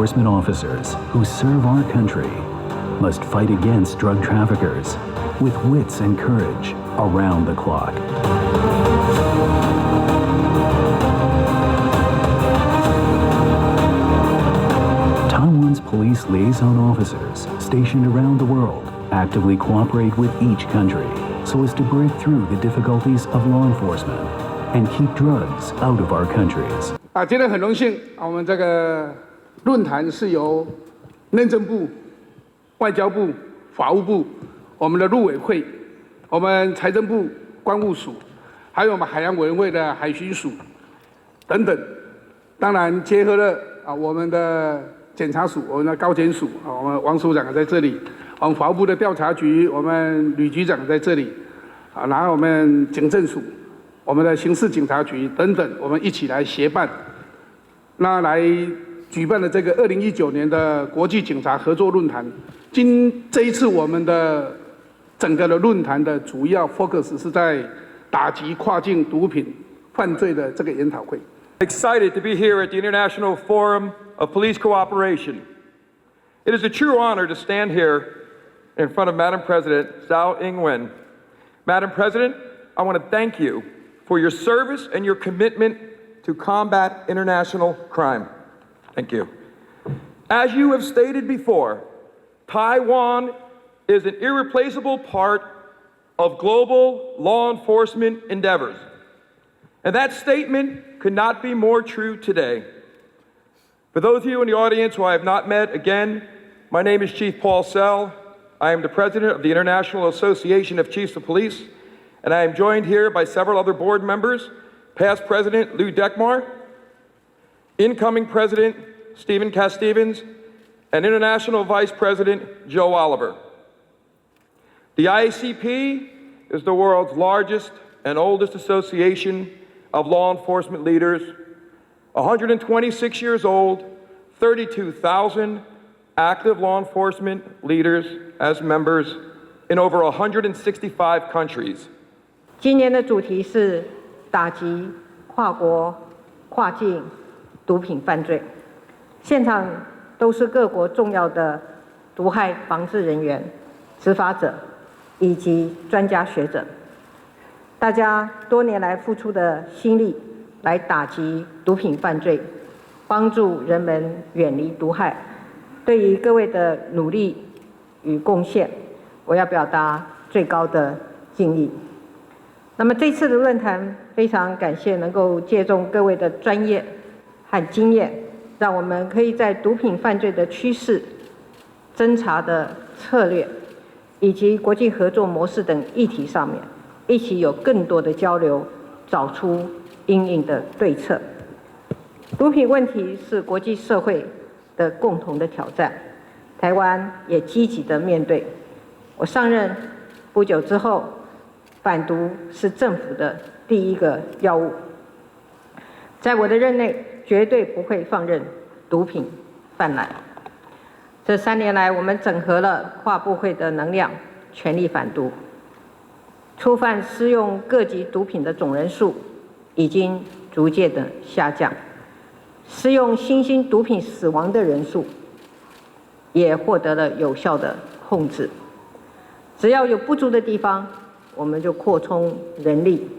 Enforcement officers who serve our country must fight against drug traffickers with wits and courage around the clock. Taiwan's police liaison officers stationed around the world actively cooperate with each country so as to break through the difficulties of law enforcement and keep drugs out of our countries. 今天很荣幸，我们这个论坛是由内政部、外交部、法务部、我们的陆委会、我们财政部关务署，还有我们海洋委员会的海巡署等等，当然结合了我们的检察署、我们的高检署我们王署长在这里，我们法务部的调查局、我们吕局长在这里然后我们警政署、我们的刑事警察局等等，我们一起来协办，那来举办了这个2019年的国际警察合作论坛。这一次我们的整个的论坛的主要 focus 是在打击跨境毒品犯罪的这个研讨会。Excited to be here at the International Forum of Police Cooperation. It is a true honor to stand here in front of Madam President Zhao Ing-wen. Madam President, I want to thank you for your service and your commitment to combat international crime. Thank you. As you have stated before, Taiwan is an irreplaceable part of global law enforcement endeavors. And that statement could not be more true today. For those of you in the audience who I have not met, again, my name is Chief Paul Sell. I am the president of the International Association of Chiefs of Police, and I am joined here by several other board members, past President Lou Dekmar, incoming President Stephen Cass-Stevens, and International Vice President Joe Oliver. The IACP is the world's largest and oldest association of law enforcement leaders, 126 years old, 32,000 active law enforcement leaders as members in over 165 countries. 今年的主题是打击跨国、跨境毒品犯罪。现场都是各国重要的毒害防治人员、执法者以及专家学者，大家多年来付出的心力来打击毒品犯罪，帮助人们远离毒害。对于各位的努力与贡献，我要表达最高的敬意。那么这次的论坛非常感谢能够借重各位的专业和经验，让我们可以在毒品犯罪的趋势、侦查的策略以及国际合作模式等议题上面，一起有更多的交流，找出因应的对策。毒品问题是国际社会的共同的挑战，台湾也积极的面对。我上任不久之后，反毒是政府的第一个要务。在我的任内，绝对不会放任毒品泛滥。这3年来，我们整合了跨部会的能量，全力反毒。初犯施用各级毒品的总人数已经逐渐的下降，施用新兴毒品死亡的人数也获得了有效的控制。只要有不足的地方，我们就扩充人力，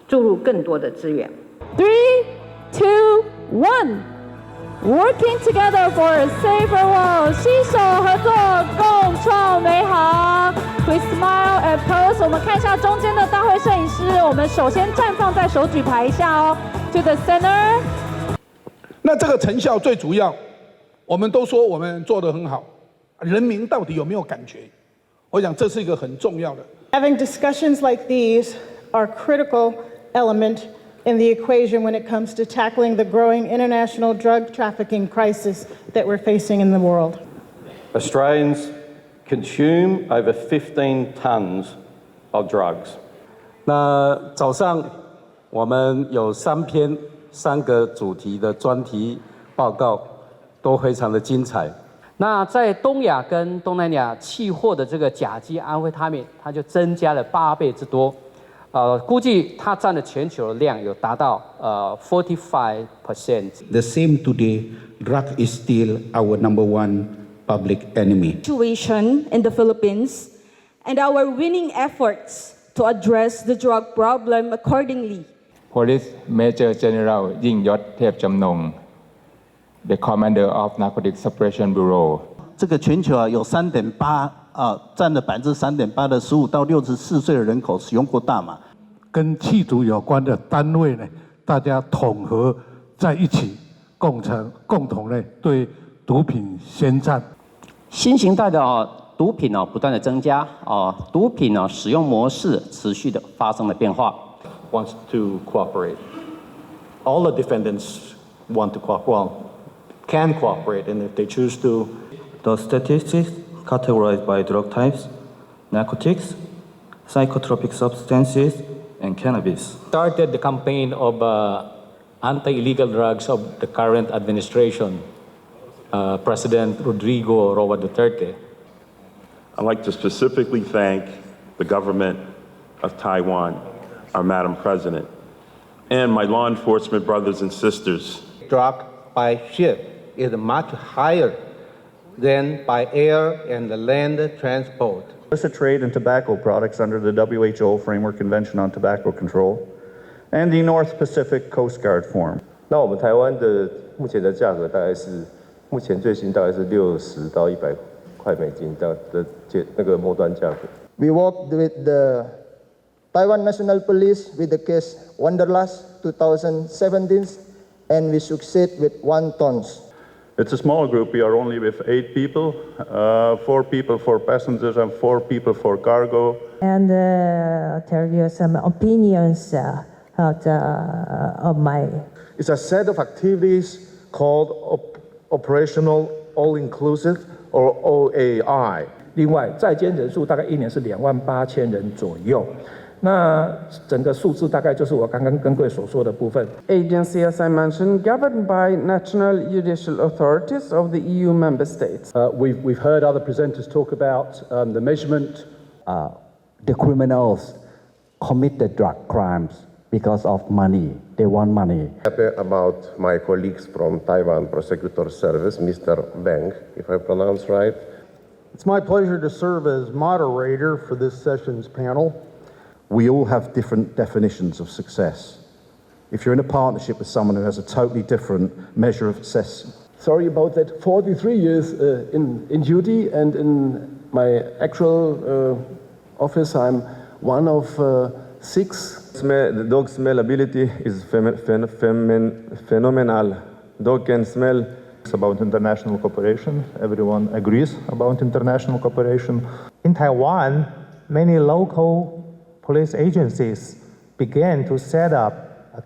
注入更多的资源。3, 2, 1. Working together for a safer world. 携手合作，共创美好。Please smile and pose. 我们看一下中间的大会摄影师，我们首先绽放在手举牌下哦。To the center. 那这个成效最主要，我们都说我们做得很好，人民到底有没有感觉？我想这是一个很重要的。Having discussions like these are a critical element in the equation when it comes to tackling the growing international drug trafficking crisis that we're facing in the world. Australians consume over 15 tons of drugs. 那早上我们有3个主题的专题报告，都非常的精彩。那在东亚跟东南亚弃货的这个甲基安非他命，它就增加了8倍之多。估计它占了全球的量有达到45%。The same today, drug is still our number one public enemy. Situation in the Philippines and our winning efforts to address the drug problem accordingly. Police Major General ยิ่งยศเทพจำนง the Commander of Narcotic Suppression Bureau. 这个全球有3.8占了3.8%的15到64岁的人口使用过大麻。跟缉毒有关的单位呢，大家统合在一起，共同呢对毒品宣战。新形态的毒品不断的增加毒品使用模式持续的发生了变化。Wants to cooperate. All the defendants want to cooperate, can cooperate, and if they choose to. The statistics categorized by drug types, narcotics, psychotropic substances, and cannabis. Started the campaign of anti-illegal drugs of the current administration, President Rodrigo Roa Duterte. I'd like to specifically thank the government of Taiwan, our Madam President, and my law enforcement brothers and sisters. Drug by ship is much higher than by air and land transport. Illicit trade in tobacco products under the WHO Framework Convention on Tobacco Control and the North Pacific Coast Guard Forum. 那我们台湾的目前的价格大概是，目前最新大概是60到100块美金的那个末端价格。We worked with the Taiwan National Police with the case Wanderlust 2017, and we succeed with 1 ton. It's a small group. We are only with 8 people, 4 people for passengers and 4 people for cargo. And I'll tell you some opinions of my. It's a set of activities called Operational All-Inclusive or OAI. 另外，在监人数大概1年是28000人左右。那整个数字大概就是我刚刚跟各位所说的部分。 Agency, as I mentioned, governed by national judicial authorities of the EU member states. We've heard other presenters talk about the measurement. The criminals commit the drug crimes because of money. They want money. Happy about my colleagues from Taiwan Prosecutor Service, Mr. Beng, if I pronounce right. It's my pleasure to serve as moderator for this session's panel. We all have different definitions of success. If you're in a partnership with someone who has a totally different measure of success. Sorry about that. 43 years in duty, and in my actual office, I'm one of 6. The dog smell ability is phenomenal. Dog can smell. It's about international cooperation. Everyone agrees about international cooperation. In Taiwan, many local police agencies began to set up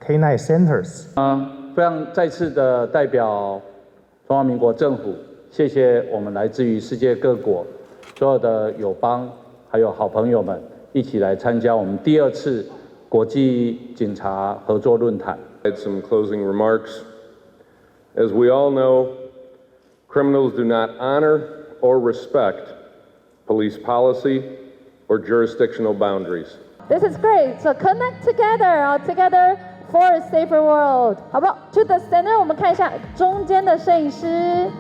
K9 centers. 非常再次的代表中华民国政府，谢谢我们来自于世界各国所有的友邦还有好朋友们一起来参加我们第2次国际警察合作论坛。Some closing remarks. As we all know, criminals do not honor or respect police policy or jurisdictional boundaries. This is great. So connect together, together for a safer world. 好不好？ To the center， 我们看一下中间的摄影师。